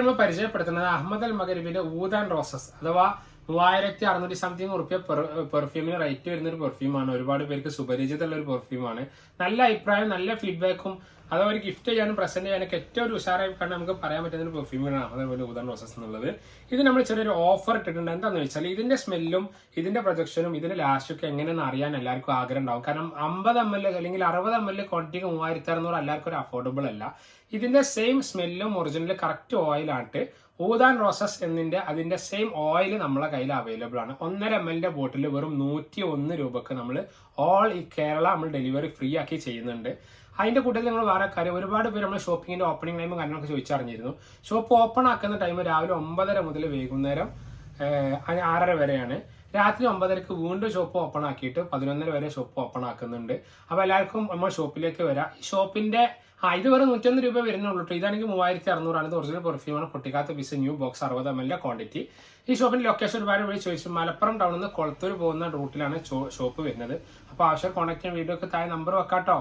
നമ്മൾ പരിചയപ്പെടുത്തുന്നത് അഹമ്മദ് അൽ മഗരിബിന്റെ ഊദ് and roses അഥവാ 3600 സംതിങ് റുപ്യ പെർഫ്യൂമിന് റേറ്റ് വരുന്ന ഒരു പെർഫ്യൂമാണ്. ഒരുപാട് പേർക്ക് സുപരിചിതമുള്ള ഒരു പെർഫ്യൂമാണ്. നല്ല അഭിപ്രായം, നല്ല ഫീഡ്ബാക്കും അഥവാ ഒരു ഗിഫ്റ്റ് ചെയ്യാനും പ്രസന്റ് ചെയ്യാനൊക്കെ ഏറ്റവും ഒരു ഉഷാറായി കാരണം നമുക്ക് പറയാൻ പറ്റുന്ന ഒരു പെർഫ്യൂമാണ് അതേപോലെ ഊദ് ആൻഡ് റോസസ് എന്നുള്ളത്. ഇത് നമ്മൾ ചെറിയൊരു ഓഫർ ഇട്ടിട്ടുണ്ട്. എന്താണെന്ന് വെച്ചാൽ ഇതിന്റെ സ്മെല്ലും ഇതിന്റെ പ്രൊജക്ഷനും ഇതിന്റെ ലാസ്റ്റൊക്കെ എങ്ങനെയെന്ന് അറിയാൻ എല്ലാവർക്കും ആഗ്രഹം ഉണ്ടാവും. കാരണം 50 ml അല്ലെങ്കിൽ 60 ml ക്വാണ്ടിറ്റിക്ക് 3600 എല്ലാവർക്കും ഒരു അഫോർഡബിൾ അല്ല. ഇതിന്റെ സെയിം സ്മെല്ലും ഒറിജിനൽ കറക്റ്റ് ഓയിലായിട്ട് ഊദ് ആൻഡ് റോസസ് അതിന്റെ സെയിം ഓയിൽ നമ്മളെ കയ്യിൽ അവൈലബിൾ ആണ്. 1.5 ml ബോട്ടിൽ വെറും 101 രൂപക്ക് നമ്മൾ ഓൾ ഈ കേരള നമ്മൾ ഡെലിവറി ഫ്രീ ആക്കി ചെയ്യുന്നുണ്ട്. അതിന്റെ കൂട്ടത്തിൽ നമ്മൾ വേറെ കാര്യം, ഒരുപാട് പേര് നമ്മൾ ഷോപ്പിങ്ങിന്റെ ഓപ്പണിംഗ് ടൈമും കാര്യങ്ങളൊക്കെ ചോദിച്ചറിഞ്ഞിരുന്നു. ഷോപ്പ് ഓപ്പൺ ആക്കുന്ന ടൈം രാവിലെ 9:30 മുതൽ വൈകുന്നേരം 6:30 വരെയാണ്. രാത്രി 9:30 വീണ്ടും ഷോപ്പ് ഓപ്പൺ ആക്കിയിട്ട് 11:30 വരെ ഷോപ്പ് ഓപ്പൺ ആക്കുന്നുണ്ട്. അപ്പൊ എല്ലാവർക്കും നമ്മൾ ഷോപ്പിലേക്ക് വരാം. ഈ ഷോപ്പിന്റെ ഇത് വെറും 101 രൂപ വരുന്നുള്ളൂ. ഇതാണെങ്കിൽ 3600 ആണ്. ഒറിജിനൽ പെർഫ്യൂമാണ്. പൊട്ടിക്കാത്ത piece, new box, 60 ml quantity. ഈ ഷോപ്പിന്റെ ലൊക്കേഷൻ ഒരുപാട് വഴി ചോദിച്ചു. മലപ്പുറം ടൗണിൽ നിന്ന് കൊളത്തൂർ പോകുന്ന റൂട്ടിലാണ് ഷോപ്പ് വരുന്നത്. അപ്പൊ ആവശ്യം കോൺടാക്ട് ചെയ്യാൻ വീഡിയോക്ക് താഴെ നമ്പർ വെക്കാട്ടോ.